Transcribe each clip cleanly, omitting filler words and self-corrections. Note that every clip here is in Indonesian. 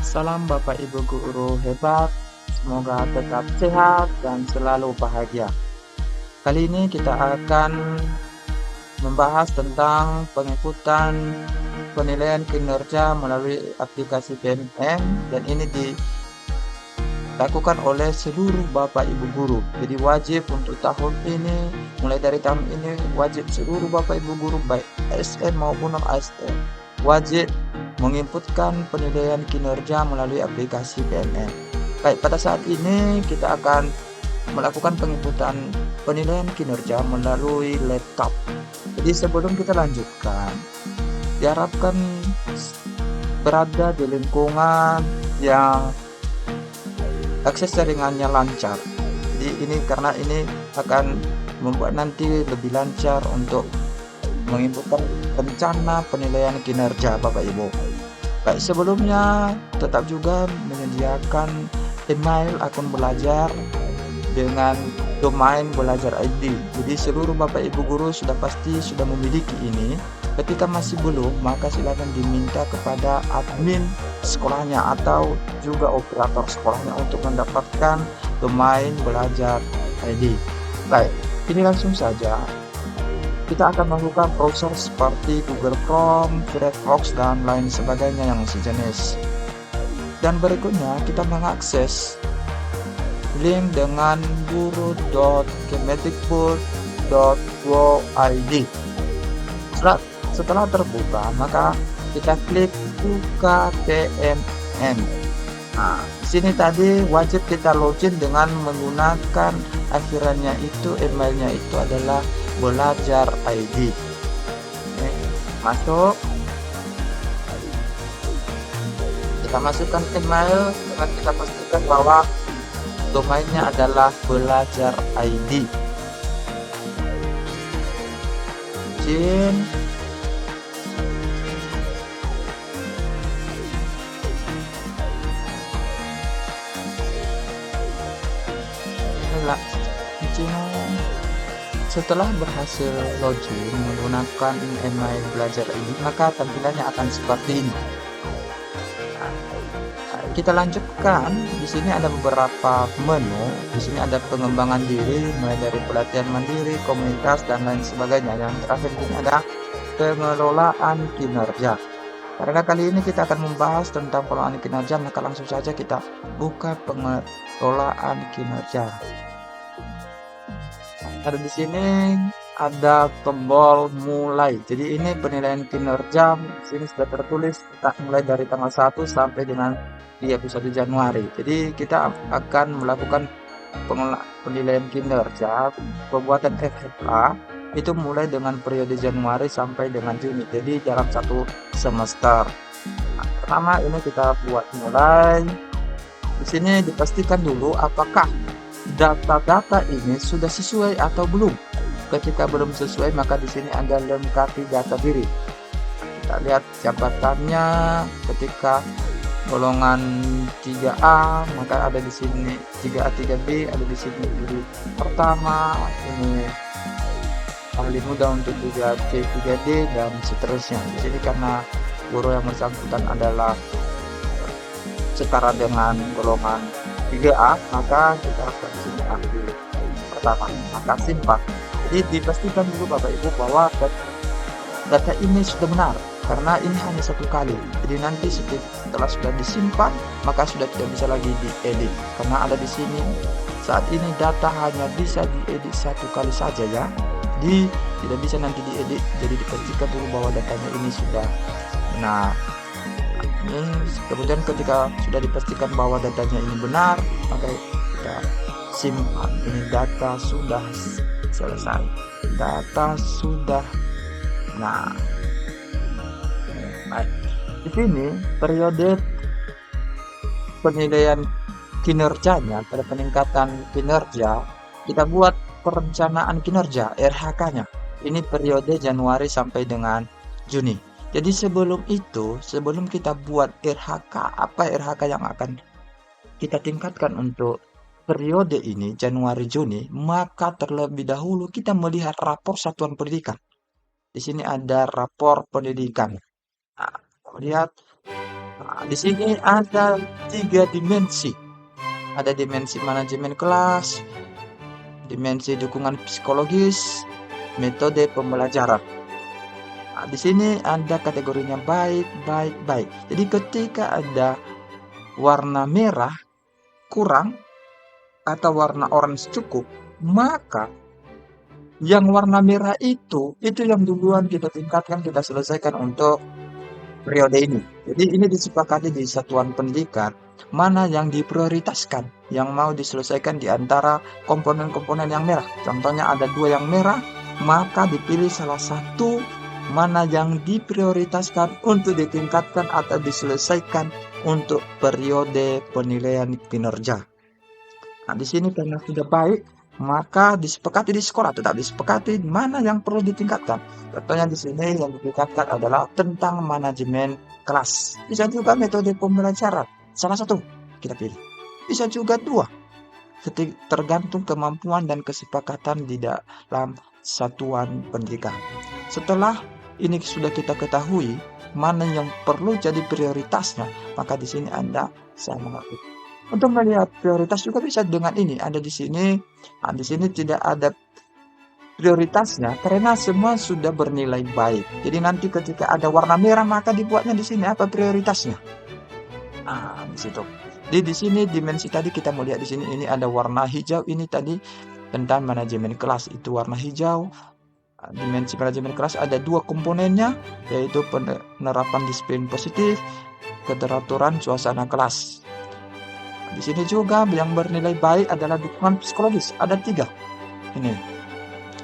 Salam Bapak Ibu guru hebat, semoga tetap sehat dan selalu bahagia. Kali ini kita akan membahas tentang pengikutan penilaian kinerja melalui aplikasi PMM, dan ini dilakukan oleh seluruh Bapak Ibu guru. Jadi wajib untuk tahun ini, mulai dari tahun ini wajib seluruh Bapak Ibu guru baik ASN maupun non ASN wajib menginputkan penilaian kinerja melalui aplikasi PMM. Baik, pada saat ini kita akan melakukan penginputan penilaian kinerja melalui laptop. Jadi sebelum kita lanjutkan, diharapkan berada di lingkungan yang akses jaringannya lancar. Jadi ini karena ini akan membuat nanti lebih lancar untuk menginputkan rencana penilaian kinerja Bapak Ibu. Baik, sebelumnya tetap juga menyediakan email akun belajar dengan domain belajar ID. Jadi seluruh Bapak Ibu guru sudah pasti sudah memiliki ini. Ketika masih belum, maka silakan diminta kepada admin sekolahnya atau juga operator sekolahnya untuk mendapatkan domain belajar ID. Baik, ini langsung saja kita akan melakukan browser seperti Google Chrome, Firefox, dan lain sebagainya yang sejenis. Dan berikutnya kita mengakses link dengan guru.kemdikbud.go.id. Setelah terbuka, maka kita klik buka PMM. Nah, di sini tadi wajib kita login dengan menggunakan akhirannya itu emailnya itu adalah belajar ID. Oke, masuk. Kita masukkan email dengan kita pastikan bahwa domainnya adalah belajar ID. Izin. Setelah berhasil login menggunakan email belajar ini, maka tampilannya akan seperti ini. Kita lanjutkan. Di sini ada beberapa menu. Di sini ada pengembangan diri, mulai dari pelatihan mandiri, komunitas, dan lain sebagainya. Yang terakhir ini ada pengelolaan kinerja. Karena kali ini kita akan membahas tentang pengelolaan kinerja, maka langsung saja kita buka pengelolaan kinerja. Ada di sini ada tombol mulai. Jadi ini penilaian kinerja. Di sini sudah tertulis kita mulai dari tanggal 1 sampai dengan 31 Januari. Jadi kita akan melakukan penilaian kinerja pembuatan FFA itu mulai dengan periode Januari sampai dengan Juni. Jadi dalam satu semester. Nah, pertama ini kita buat mulai. Di sini dipastikan dulu apakah data-data ini sudah sesuai atau belum. Ketika belum sesuai, maka di sini Anda lengkapi data diri. Kita lihat jabatannya. Ketika golongan 3A, maka ada di sini 3A 3B, ada di sini guru pertama, ini ahli muda untuk 3C 3D dan seterusnya. Di sini karena guru yang bersangkutan adalah setara dengan golongan 3A, maka kita akan sini ambil pertama, maka simpan. Jadi dipastikan dulu Bapak Ibu bahwa data ini sudah benar, karena ini hanya satu kali. Jadi nanti setelah sudah disimpan, maka sudah tidak bisa lagi diedit. Karena ada di sini saat ini data hanya bisa diedit satu kali saja ya. Jadi tidak bisa nanti diedit. Jadi dipastikan dulu bahwa datanya ini sudah benar. Ini kemudian ketika sudah dipastikan bahwa datanya ini benar, maka kita simpan. Ini data sudah selesai. Data sudah. Nah, baik. Di sini periode penilaian kinerjanya pada peningkatan kinerja kita buat perencanaan kinerja RHK-nya. Ini periode Januari sampai dengan Juni. Jadi sebelum itu, sebelum kita buat RHK, apa RHK yang akan kita tingkatkan untuk periode ini Januari-Juni, maka terlebih dahulu kita melihat rapor satuan pendidikan. Di sini ada rapor pendidikan. Nah, lihat Nah, di sini ada 3 dimensi. Ada dimensi manajemen kelas, dimensi dukungan psikologis, metode pembelajaran. Nah, di sini ada kategorinya baik, baik, baik. Jadi ketika ada warna merah kurang atau warna orange cukup, maka yang warna merah itu yang duluan kita tingkatkan, kita selesaikan untuk periode ini. Jadi ini disepakati di satuan pendidikan, mana yang diprioritaskan, yang mau diselesaikan di antara komponen-komponen yang merah. Contohnya ada 2 yang merah, maka dipilih salah satu mana yang diprioritaskan untuk ditingkatkan atau diselesaikan untuk periode penilaian kinerja. Nah, di sini karena sudah baik, maka disepakati di sekolah, tetap disepakati mana yang perlu ditingkatkan. Contohnya di sini yang ditingkatkan adalah tentang manajemen kelas. Bisa juga metode pembelajaran, salah satu kita pilih. Bisa juga 2, tergantung kemampuan dan kesepakatan di dalam satuan pendidikan. Setelah ini sudah kita ketahui mana yang perlu jadi prioritasnya, maka di sini Anda saya mengerti. Untuk melihat prioritas juga bisa dengan ini, ada di sini. Nah, di sini tidak ada prioritasnya karena semua sudah bernilai baik. Jadi nanti ketika ada warna merah maka dibuatnya di sini apa prioritasnya. Nah, di situ. Jadi di sini dimensi tadi kita mau lihat di sini ini ada warna hijau ini tadi tentang manajemen kelas itu warna hijau. Dimensi manajemen kelas ada 2 komponennya yaitu penerapan disiplin positif, keteraturan suasana kelas. Di sini juga yang bernilai baik adalah dukungan psikologis. Ada 3. Ini.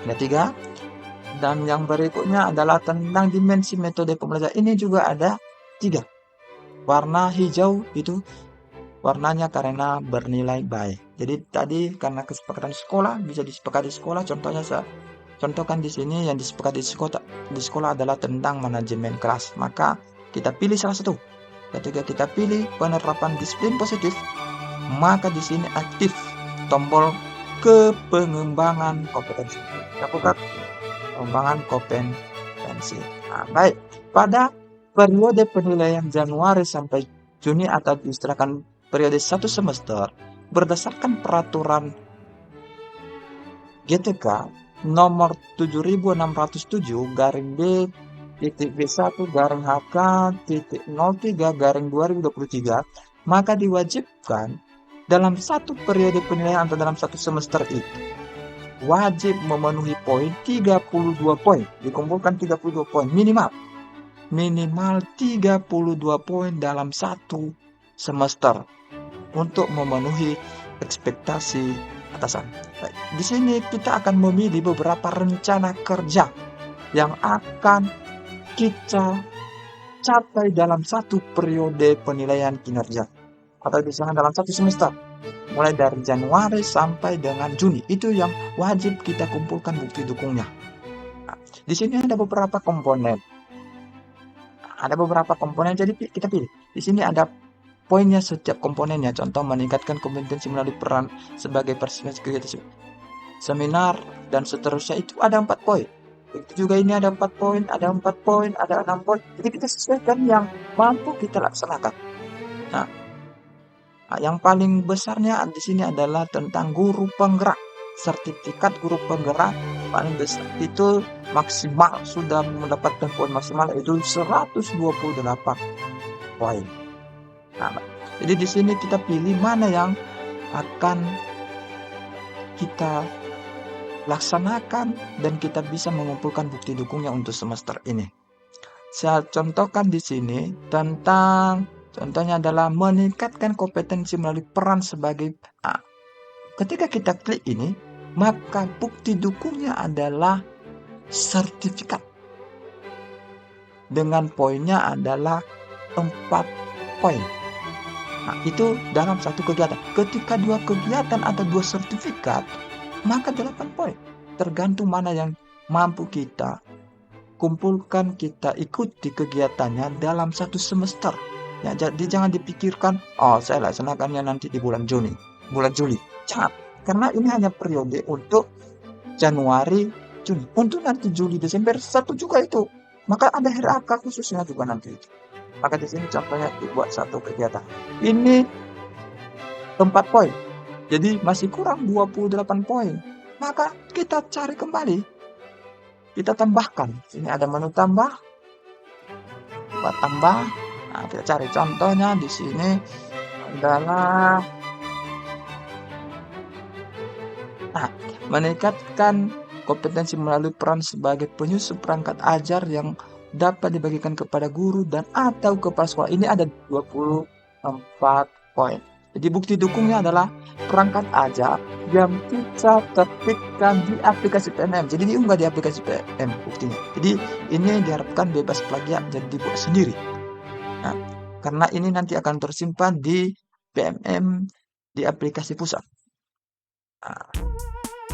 Ada 3. Dan yang berikutnya adalah tentang dimensi metode pembelajaran. Ini juga ada 3. Warna hijau itu warnanya karena bernilai baik. Jadi tadi karena kesepakatan sekolah bisa disepakati sekolah. Contohnya saya contohkan di sini yang disepakati di sekolah adalah tentang manajemen kelas. Maka kita pilih salah satu. Ketika kita pilih penerapan disiplin positif, maka di sini aktif tombol kepengembangan kompetensi. Kita buka pengembangan kompetensi. Nah, baik. Pada periode penilaian Januari sampai Juni atau diistilahkan periode 1 semester berdasarkan peraturan GTK nomor 7607 garing B titik B1 garing HK titik 03 garing 2023, maka diwajibkan dalam satu periode penilaian atau dalam satu semester itu wajib memenuhi poin 32 poin, dikumpulkan 32 poin minimal 32 poin dalam satu semester untuk memenuhi ekspektasi atasan. Di sini kita akan memilih beberapa rencana kerja yang akan kita capai dalam satu periode penilaian kinerja atau misalnya dalam satu semester mulai dari Januari sampai dengan Juni. Itu yang wajib kita kumpulkan bukti dukungnya. Nah, di sini ada beberapa komponen. Jadi kita pilih. Di sini ada poinnya setiap komponennya. Contoh meningkatkan kompetensi melalui peran sebagai partisipasi kegiatan seminar dan seterusnya itu ada 4 poin. Itu juga ini ada 4 poin, ada 4 poin, ada 6 poin. Jadi kita sesuaikan yang mampu kita laksanakan. Nah, yang paling besarnya di sini adalah tentang guru penggerak. Sertifikat guru penggerak paling besar itu maksimal sudah mendapatkan poin maksimal itu 128 poin. Nah, jadi di sini kita pilih mana yang akan kita laksanakan dan kita bisa mengumpulkan bukti dukungnya untuk semester ini. Saya contohkan di sini tentang contohnya adalah meningkatkan kompetensi melalui peran sebagai ketika kita klik ini, maka bukti dukungnya adalah sertifikat. Dengan poinnya adalah 4 poin. Nah, itu dalam satu kegiatan. Ketika 2 kegiatan atau 2 sertifikat, maka 8 poin. Tergantung mana yang mampu kita kumpulkan, kita ikuti kegiatannya dalam satu semester. Ya, jadi jangan dipikirkan, saya laksanakannya nanti di bulan Juli. Jangan. Karena ini hanya periode untuk Januari, Juni. Untuk nanti Juli, Desember, 1 juga itu. Maka ada RAK khususnya juga nanti itu. Maka di sini contohnya dibuat satu kegiatan. Ini 4 poin. Jadi masih kurang 28 poin. Maka kita cari kembali. Kita tambahkan. Ini ada menu tambah. Buat tambah. Nah, kita cari contohnya di sini adalah meningkatkan kompetensi melalui peran sebagai penyusun perangkat ajar yang dapat dibagikan kepada guru dan atau kepala sekolah. Ini ada 24 poin. Jadi bukti dukungnya adalah perangkat ajar yang kita ketikkan di aplikasi PNM. Jadi diunggah di aplikasi PNM buktinya. Jadi ini diharapkan bebas plagiat dan dibuat sendiri. Nah, karena ini nanti akan tersimpan di PNM di aplikasi pusat. Nah,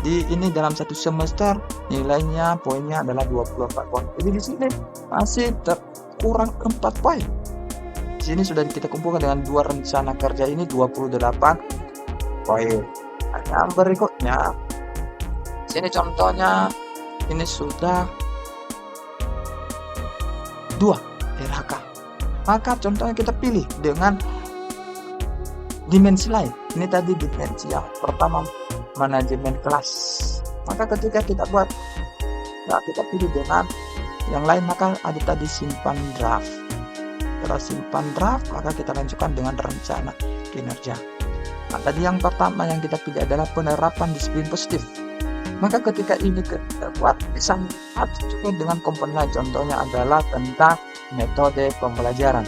ini dalam satu semester nilainya poinnya adalah 24 poin. Jadi di sini masih kurang 4 poin. Di sini sudah kita kumpulkan dengan 2 rencana kerja ini 28 poin. Nah, yang berikutnya sini contohnya ini sudah 2 RHK. Maka contohnya kita pilih dengan dimensi lain. Ini tadi dimensi yang pertama manajemen kelas. Maka ketika kita buat, nah kita pilih dengan yang lain, maka ada tadi simpan draft. Setelah simpan draft, maka kita lanjutkan dengan rencana kinerja. Nah, tadi yang pertama yang kita pilih adalah penerapan disiplin positif. Maka ketika ini kita buat, bisa juga dengan komponen lain. Contohnya adalah tentang metode pembelajaran.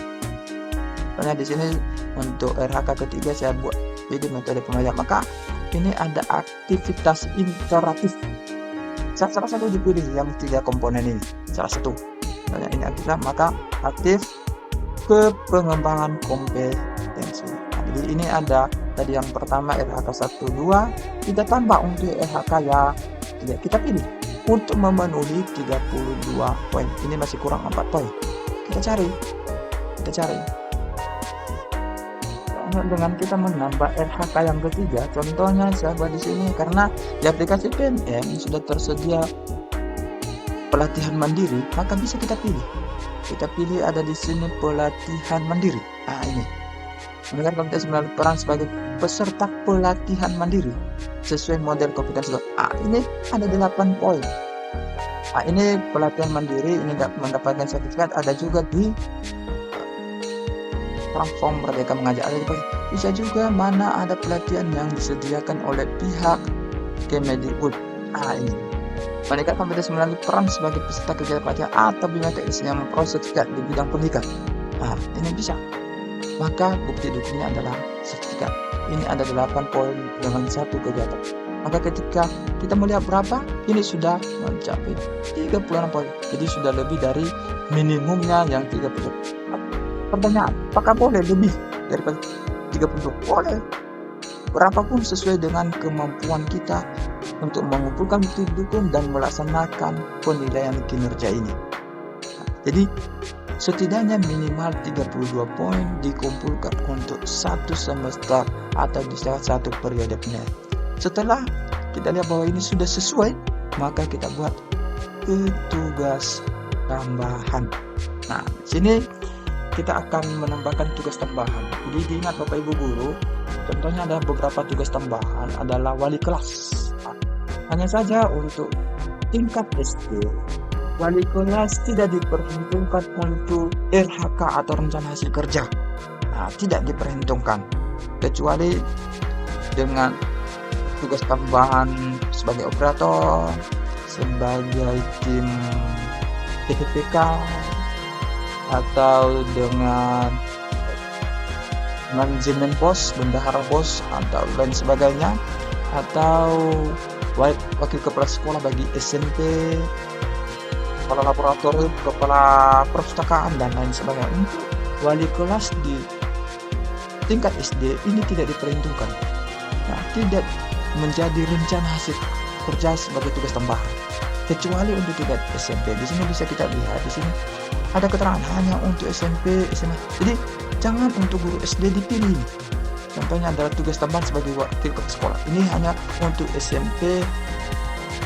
Contohnya di sini untuk RHK ketiga saya buat jadi metode pembelajaran. Maka ini ada aktivitas interaktif. Salah satu dipilih yang 3 komponen ini. Salah satu. Misalnya ini aktivitas, maka aktif ke pengembangan kompetensi. Nah, jadi ini ada tadi yang pertama RHK 1, 2. Kita tambah untuk RHK ya kita pilih untuk memenuhi 32 poin. Ini masih kurang 4 poin. Kita cari. Dengan kita menambah RHK yang ketiga, contohnya sahabat di sini karena di aplikasi PNM sudah tersedia pelatihan mandiri, maka bisa kita pilih. Kita pilih ada di sini pelatihan mandiri. Nah ini, mendengar kompetensi melalui peran sebagai peserta pelatihan mandiri sesuai model kompetensi. Ini ada 8 poin. Ini pelatihan mandiri, ini mendapatkan sertifikat. Ada juga di platform Merdeka Mengajar. Bisa juga mana ada pelatihan yang disediakan oleh pihak Kemdikbud. Ini meningkatkan kompetensi melalui peran sebagai peserta kegiatan pelatihan atau bimbingan yang memperoleh sertifikat di bidang pendidikan. Ini bisa. Maka bukti dukungnya adalah sertifikat. Ini ada 8 poin dengan 1 kegiatan. Maka ketika kita melihat berapa, ini sudah mencapai 36 poin. Jadi sudah lebih dari minimumnya yang 30. Pertanyaan, apakah boleh lebih daripada 30? Boleh. Berapapun sesuai dengan kemampuan kita untuk mengumpulkan bukti dukung dan melaksanakan penilaian kinerja ini. Jadi setidaknya minimal 32 poin dikumpulkan untuk 1 semester atau di satu periode penilaian. Setelah kita lihat bahwa ini sudah sesuai, maka kita buat tugas tambahan. Nah, sini kita akan menambahkan tugas tambahan. Jadi diingat Bapak Ibu Guru, contohnya ada beberapa tugas tambahan adalah wali kelas. Hanya saja untuk tingkat SD, wali kelas tidak diperhitungkan untuk RHK atau rencana hasil kerja. Tidak diperhitungkan, kecuali dengan tugas tambahan sebagai operator, sebagai tim PPK, atau dengan manajemen pos, bendahara pos, atau lain sebagainya, atau wakil kepala sekolah bagi SMP, kepala laboratorium, kepala perpustakaan, dan lain sebagainya. Untuk wali kelas di tingkat SD ini tidak diperhitungkan. Tidak menjadi rencana hasil kerja sebagai tugas tambahan, kecuali untuk tingkat SMP. Di sini bisa kita lihat di sini ada keterangan hanya untuk SMP, SMA. Jadi jangan untuk guru SD dipilih. Contohnya adalah tugas tambahan sebagai wakil kepala sekolah. Ini hanya untuk SMP,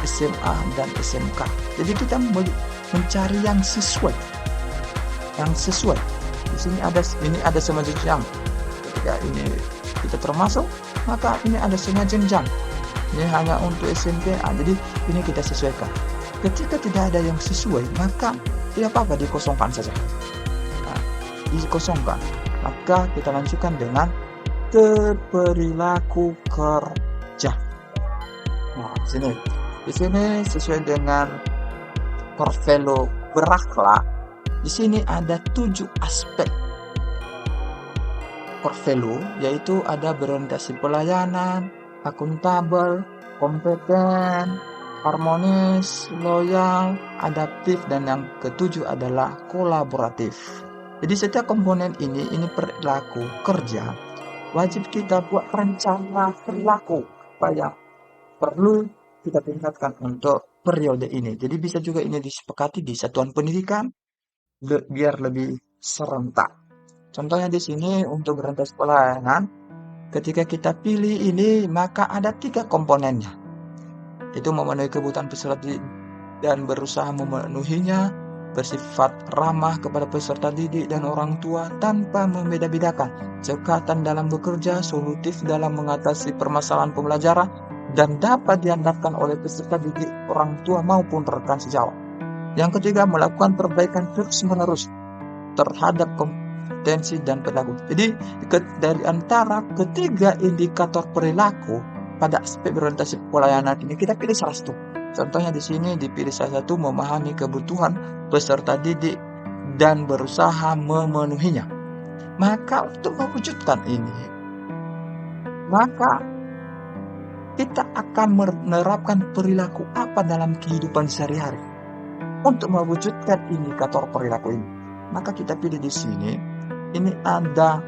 SMA, dan SMK. Jadi kita mencari yang sesuai. di sini ada semua jenjang. Ketika ini kita termasuk, maka ini ada semua jenjang. Ini hanya untuk SMP. Jadi ini kita sesuaikan. Ketika tidak ada yang sesuai, maka tidak apa-apa, dikosongkan saja. Nah, dikosongkan. Maka kita lanjutkan dengan perilaku kerja. Nah, di sini sesuai dengan core value berakhlak. Di sini ada 7 aspek core value, yaitu ada berorientasi pelayanan, akuntabel, kompeten, harmonis, loyal, adaptif, dan yang ketujuh adalah kolaboratif. Jadi setiap komponen ini perilaku kerja, wajib kita buat rencana perilaku apa yang perlu kita tingkatkan untuk periode ini. Jadi bisa juga ini disepakati di satuan pendidikan biar lebih serentak. Contohnya di sini untuk berorientasi pelayanan, ketika kita pilih ini maka ada 3 komponennya. Itu memenuhi kebutuhan peserta didik dan berusaha memenuhinya, bersifat ramah kepada peserta didik dan orang tua tanpa membeda-bedakan, cekatan dalam bekerja, solutif dalam mengatasi permasalahan pembelajaran, dan dapat diandalkan oleh peserta didik, orang tua maupun rekan sejawat. Yang ketiga, melakukan perbaikan terus-menerus terhadap kompetensi dan perilaku. Jadi dari antara ketiga indikator perilaku pada aspek berorientasi pelayanan ini kita pilih salah satu. Contohnya di sini dipilih salah satu, memahami kebutuhan peserta didik dan berusaha memenuhinya. Maka untuk mewujudkan ini, maka kita akan menerapkan perilaku apa dalam kehidupan sehari-hari. Untuk mewujudkan indikator perilaku ini, maka kita pilih di sini. Ini ada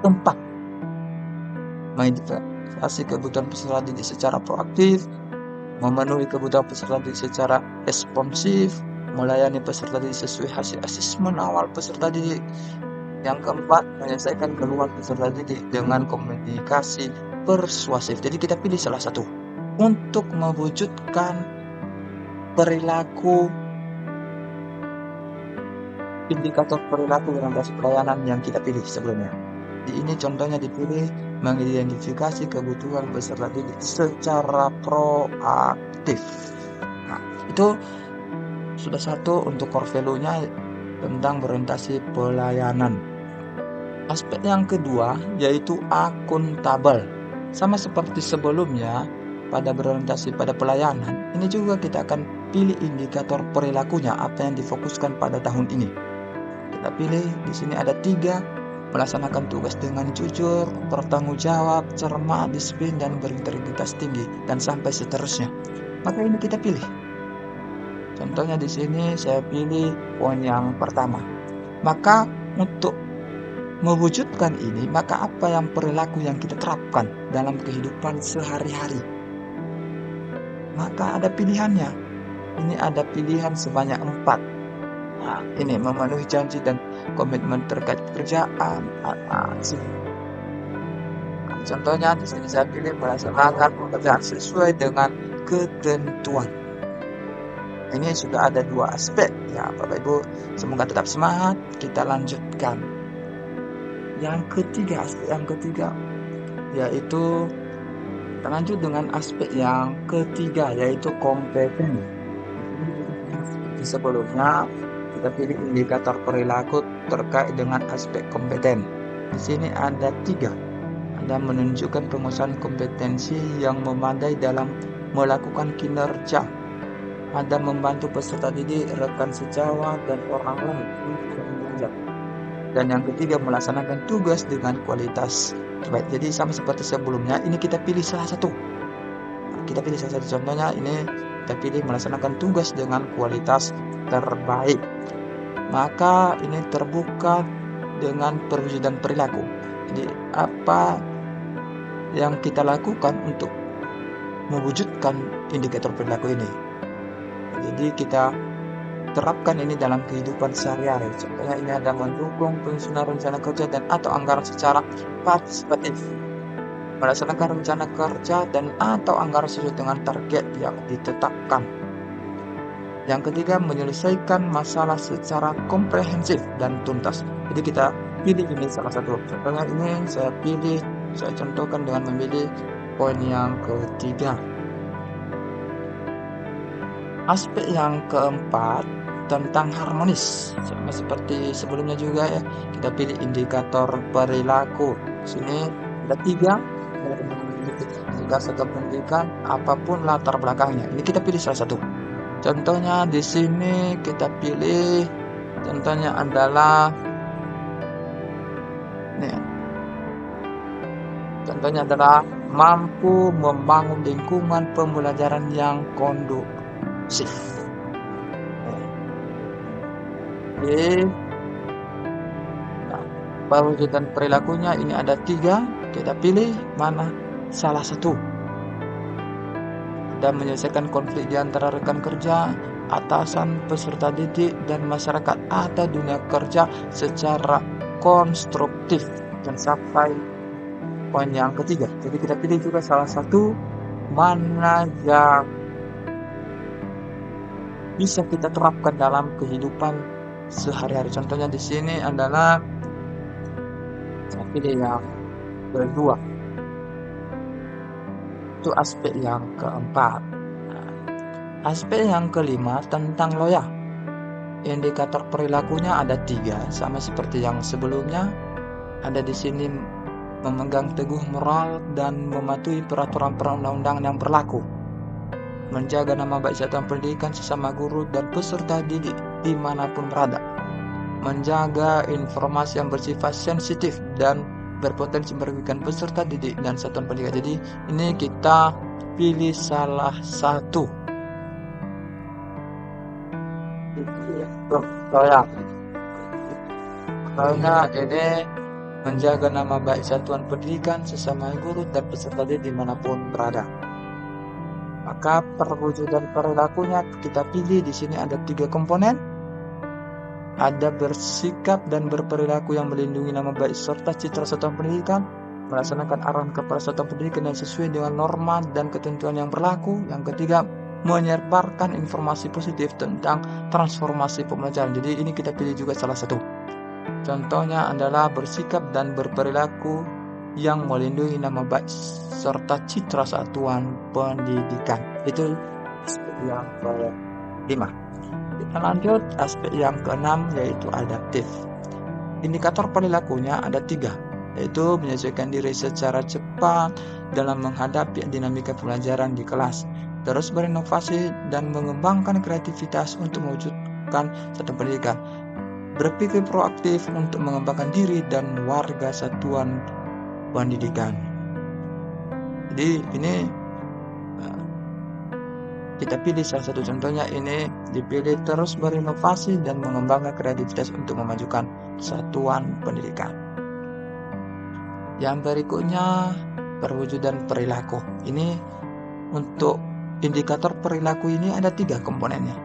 4 mengidentifikasi kebutuhan peserta didik secara proaktif, memenuhi kebutuhan peserta didik secara responsif, melayani peserta didik sesuai hasil asesmen awal peserta didik. Yang keempat, menyelesaikan keluhan peserta didik dengan komunikasi persuasif. Jadi kita pilih salah satu untuk mewujudkan perilaku indikator perilaku orientasi pelayanan yang kita pilih sebelumnya. Di ini contohnya dipilih mengidentifikasi kebutuhan peserta didik secara proaktif. Nah, itu sudah satu untuk core value-nya tentang berorientasi pelayanan. Aspek yang kedua yaitu akuntabel. Sama seperti sebelumnya pada berorientasi pada pelayanan, ini juga kita akan pilih indikator perilakunya apa yang difokuskan pada tahun ini. Kita pilih di sini ada 3, melaksanakan tugas dengan jujur, bertanggung jawab, cermat, disiplin, dan berintegritas tinggi, dan sampai seterusnya. Maka ini kita pilih. Contohnya di sini saya pilih poin yang pertama. Maka untuk mewujudkan ini, maka apa yang perilaku yang kita terapkan dalam kehidupan sehari-hari? Maka ada pilihannya. Ini ada pilihan sebanyak 4. Nah, ini memenuhi janji dan komitmen terkait pekerjaan. Contohnya di sini saya pilih melaksanakan pekerjaan sesuai dengan ketentuan. Ini sudah ada 2 aspek ya Bapak Ibu. Semoga tetap semangat. Kita lanjutkan. Aspek yang ketiga yaitu kita lanjut dengan aspek yang ketiga yaitu kompeten. Seperti sebelumnya kita pilih indikator perilaku terkait dengan aspek kompeten. Di sini ada 3. Ada menunjukkan penguasaan kompetensi yang memadai dalam melakukan kinerja. Ada membantu peserta didik, rekan sejawat, dan orang lain. Dan yang ketiga, melaksanakan tugas dengan kualitas terbaik. Jadi sama seperti sebelumnya, ini kita pilih salah satu. Kita pilih salah satu. Contohnya ini kita pilih melaksanakan tugas dengan kualitas terbaik. Maka ini terbuka dengan perwujudan perilaku. Jadi apa yang kita lakukan untuk mewujudkan indikator perilaku ini? Jadi kita terapkan ini dalam kehidupan sehari-hari. Contohnya ini ada mendukung penyusunan rencana kerja dan atau anggaran secara partisipatif, melaksanakan rencana kerja dan atau anggaran sesuai dengan target yang ditetapkan. Yang ketiga, menyelesaikan masalah secara komprehensif dan tuntas. Jadi kita pilih ini salah satu. Contohnya ini saya contohkan dengan memilih poin yang ketiga. Aspek yang keempat tentang harmonis. Sama seperti sebelumnya juga ya, kita pilih indikator perilaku. Sini ada tiga indikator pendidikan apapun latar belakangnya. Ini kita pilih salah satu. Contohnya di sini kita pilih, contohnya adalah nih, contohnya adalah mampu membangun lingkungan pembelajaran yang kondusif. Oke, nah, perwujudan perilakunya ini ada tiga. Kita pilih mana salah satu. Dan menyelesaikan konflik di antara rekan kerja, atasan, peserta didik, dan masyarakat atau dunia kerja secara konstruktif. Dan sampai poin yang ketiga. Jadi kita pilih juga salah satu mana yang bisa kita terapkan dalam kehidupan sehari-hari. Contohnya di sini adalah saya pilih yang kedua. Itu aspek yang keempat. Nah, aspek yang kelima tentang loya. Indikator perilakunya ada tiga, sama seperti yang sebelumnya. Ada di sini memegang teguh moral dan mematuhi peraturan perundang-undangan yang berlaku. Menjaga nama baik satuan pendidikan, sesama guru dan peserta didik dimanapun berada. Menjaga informasi yang bersifat sensitif dan berpotensi merugikan peserta didik dan satuan pendidikan. Jadi ini kita pilih salah satu. Soalnya ini menjaga nama baik satuan pendidikan, sesama guru dan peserta didik dimanapun berada. Maka perwujudan perilakunya kita pilih di sini ada tiga komponen. Ada bersikap dan berperilaku yang melindungi nama baik serta citra satuan pendidikan, melaksanakan arahan kepada satuan pendidikan yang sesuai dengan norma dan ketentuan yang berlaku. Yang ketiga, menyebarkan informasi positif tentang transformasi pembelajaran. Jadi ini kita pilih juga salah satu. Contohnya adalah bersikap dan berperilaku yang melindungi nama baik serta citra satuan pendidikan. Itu aspek yang kelima. Kita lanjut aspek yang keenam, yaitu adaptif. Indikator perilakunya ada tiga, yaitu menyesuaikan diri secara cepat dalam menghadapi dinamika pembelajaran di kelas, terus berinovasi dan mengembangkan kreativitas untuk mewujudkan satuan pendidikan, berpikir proaktif untuk mengembangkan diri dan warga satuan pendidikan. Jadi ini kita pilih salah satu, contohnya ini dipilih terus berinovasi dan mengembangkan kreativitas untuk memajukan satuan pendidikan. Yang berikutnya perwujudan perilaku. Ini untuk indikator perilaku ini ada tiga komponennya.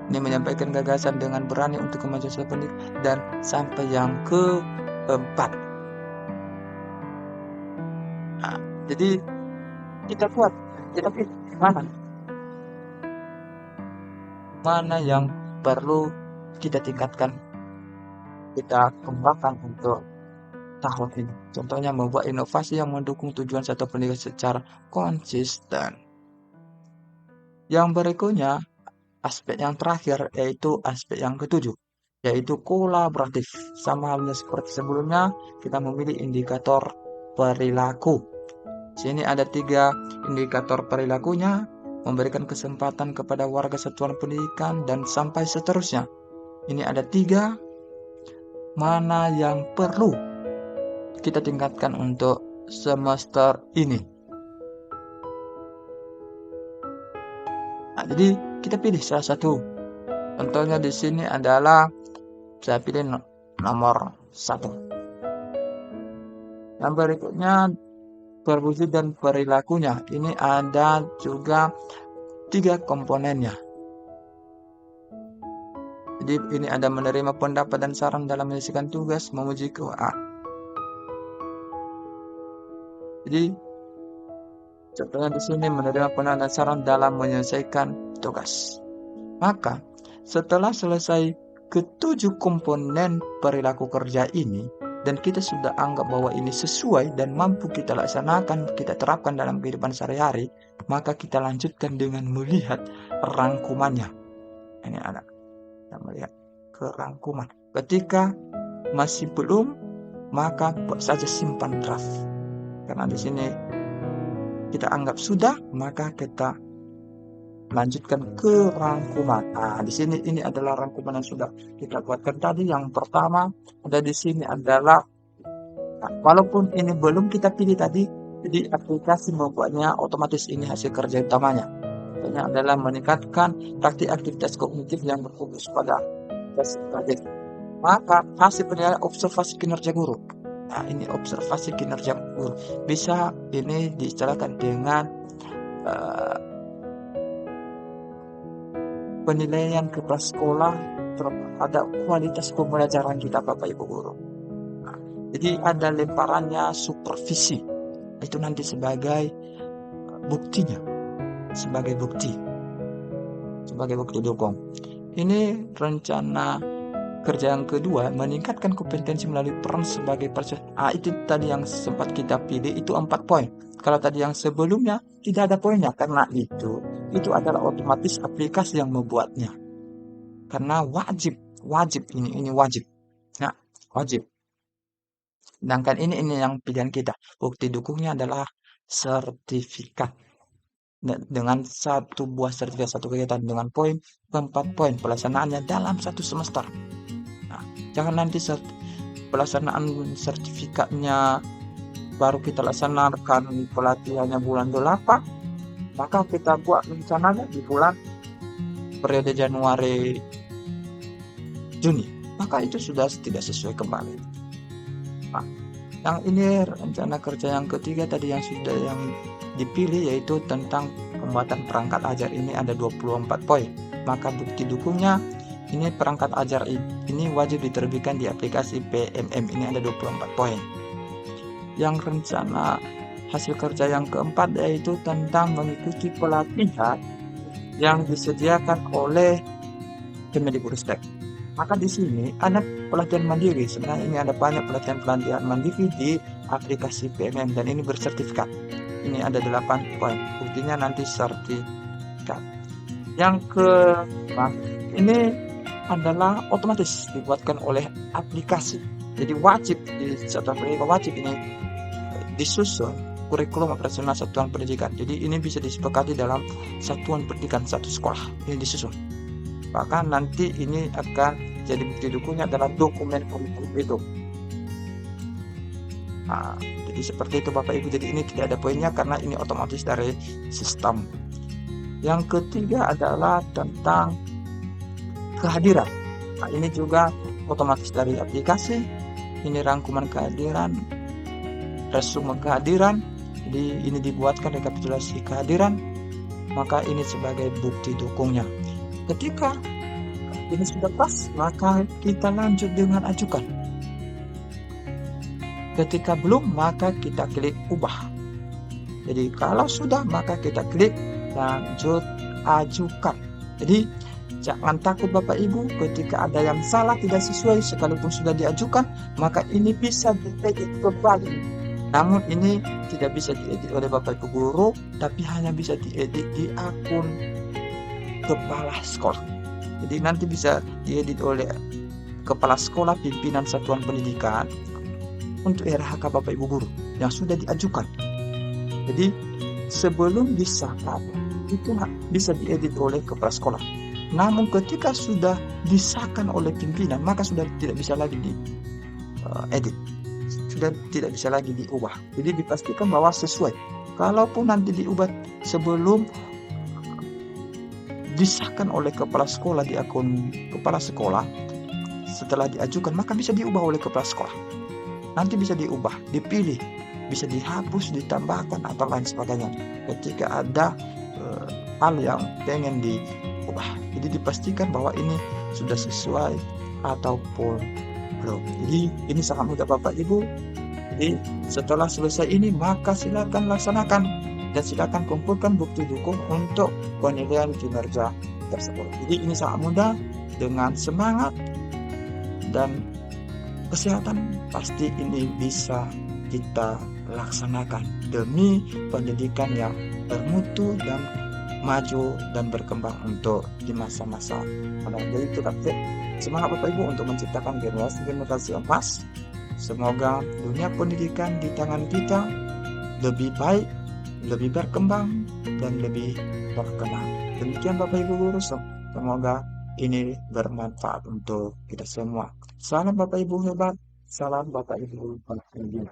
Ini menyampaikan gagasan dengan berani untuk kemajuan satuan pendidikan, dan sampai yang keempat. Nah, jadi kita pilih mana yang perlu kita tingkatkan, kita kembangkan untuk tahun ini. Contohnya membuat inovasi yang mendukung tujuan satuan pendidikan secara konsisten. Yang berikutnya, aspek yang terakhir, yaitu aspek yang ketujuh, yaitu kolaboratif. Sama halnya seperti sebelumnya, kita memilih indikator perilaku. Sini ada tiga indikator perilakunya, memberikan kesempatan kepada warga satuan pendidikan, dan sampai seterusnya. Ini ada tiga, mana yang perlu kita tingkatkan untuk semester ini. Nah, jadi kita pilih salah satu. Contohnya di sini adalah saya pilih nomor 1. Yang berikutnya perwujudan perilakunya. Ini ada juga 3 komponennya. Jadi ini ada menerima pendapat dan saran dalam menyelesaikan tugas, memuji Jadi contohnya di sini menerima pendapat dan saran dalam menyelesaikan tugas. Maka setelah selesai ketujuh komponen perilaku kerja ini, dan kita sudah anggap bahwa ini sesuai dan mampu kita laksanakan, kita terapkan dalam kehidupan sehari-hari, maka kita lanjutkan dengan melihat rangkumannya. Ini anak, kita melihat kerangkuman. Ketika masih belum, maka buat saja simpan draft. Karena di sini kita anggap sudah, maka kita lanjutkan ke rangkuman. Nah, di sini ini adalah rangkuman yang sudah kita buatkan tadi. Yang pertama ada di sini adalah, walaupun ini belum kita pilih tadi, jadi aplikasi membuatnya otomatis ini hasil kerja utamanya. Ini adalah meningkatkan praktik aktivitas kognitif yang berfokus pada project. Maka hasil penilaian observasi kinerja guru. Nah, ini observasi kinerja guru. Bisa ini diistilahkan dengan penilaian kepala sekolah terhadap kualitas pembelajaran kita Bapak Ibu guru. Nah, jadi ada lemparannya supervisi. Itu nanti sebagai buktinya. Sebagai bukti dukung. Ini rencana kerja yang kedua, meningkatkan kompetensi melalui peran sebagai itu tadi yang sempat kita pilih, itu 4 poin. Kalau tadi yang sebelumnya tidak ada poinnya, karena itu adalah otomatis aplikasi yang membuatnya. Karena wajib ini wajib. Nah, wajib. Sedangkan ini yang pilihan kita. Bukti dukungnya adalah sertifikat. Dengan satu buah sertifikat, satu kegiatan dengan poin 4 poin pelaksanaannya dalam satu semester. Nah, jangan nanti pelaksanaan sertifikatnya baru kita laksanakan pelatihannya bulan 8, maka kita buat rencananya di bulan periode Januari Juni, maka itu sudah tidak sesuai kembali. Nah, yang ini rencana kerja yang ketiga tadi yang dipilih, yaitu tentang pembuatan perangkat ajar. Ini ada 24 poin. Maka bukti dukungnya ini perangkat ajar ini wajib diterbitkan di aplikasi PMM. Ini ada 24 poin. Yang rencana hasil kerja yang keempat yaitu tentang mengikuti pelatihan yang disediakan oleh Kemendikbudristek. Maka di sini ada pelatihan mandiri. Sebenarnya ini ada banyak pelatihan mandiri di aplikasi PMM dan ini bersertifikat. Ini ada 8 poin. Buktinya nanti sertifikat. Yang kelima, ini adalah otomatis dibuatkan oleh aplikasi. Jadi wajib di satuan pendidikan wajib ini disusun kurikulum operasional satuan pendidikan. Jadi ini bisa disepakati dalam satuan pendidikan satu sekolah. Ini disusun. Bahkan nanti ini akan jadi bukti dukungnya adalah dokumen kurikulum itu. Nah, jadi seperti itu Bapak Ibu. Jadi ini tidak ada poinnya karena ini otomatis dari sistem. Yang ketiga adalah tentang kehadiran. Nah, ini juga otomatis dari aplikasi. Ini rangkuman kehadiran, resume kehadiran. Jadi ini dibuatkan rekapitulasi kehadiran. Maka ini sebagai bukti dukungnya. Ketika ini sudah pas, maka kita lanjut dengan ajukan. Ketika belum, maka kita klik ubah. Jadi kalau sudah, maka kita klik lanjut ajukan. Jadi jangan takut Bapak Ibu ketika ada yang salah, tidak sesuai, sekalipun sudah diajukan, maka ini bisa diedit kembali. Namun ini tidak bisa diedit oleh Bapak Ibu guru, tapi hanya bisa diedit di akun kepala sekolah. Jadi nanti bisa diedit oleh kepala sekolah, pimpinan satuan pendidikan untuk RHK Bapak Ibu guru yang sudah diajukan. Jadi sebelum disahkan itu bisa diedit oleh kepala sekolah. Namun ketika sudah disahkan oleh pimpinan, maka sudah tidak bisa lagi diedit, sudah tidak bisa lagi diubah. Jadi dipastikan bahwa sesuai. Kalaupun nanti diubah sebelum disahkan oleh kepala sekolah di akun kepala sekolah, setelah diajukan, maka bisa diubah oleh kepala sekolah. Nanti bisa diubah, dipilih, bisa dihapus, ditambahkan, atau lain sebagainya. Ketika ada hal yang pengen diubah, jadi dipastikan bahwa ini sudah sesuai ataupun belum. Jadi ini sangat mudah Bapak Ibu. Jadi setelah selesai ini, maka silakan laksanakan dan silakan kumpulkan bukti dukung untuk penilaian kinerja tersebut. Jadi ini sangat mudah. dengan semangat dan kesehatan, pasti ini bisa kita laksanakan demi pendidikan yang bermutu dan maju dan berkembang untuk di masa-masa mendatang. Jadi tetap semangat Bapak Ibu untuk menciptakan generasi emas. Semoga dunia pendidikan di tangan kita lebih baik, lebih berkembang, dan lebih berkenan. Demikian Bapak Ibu guru, semoga ini bermanfaat untuk kita semua. Salam Bapak Ibu hebat, salam Bapak Ibu pendidik.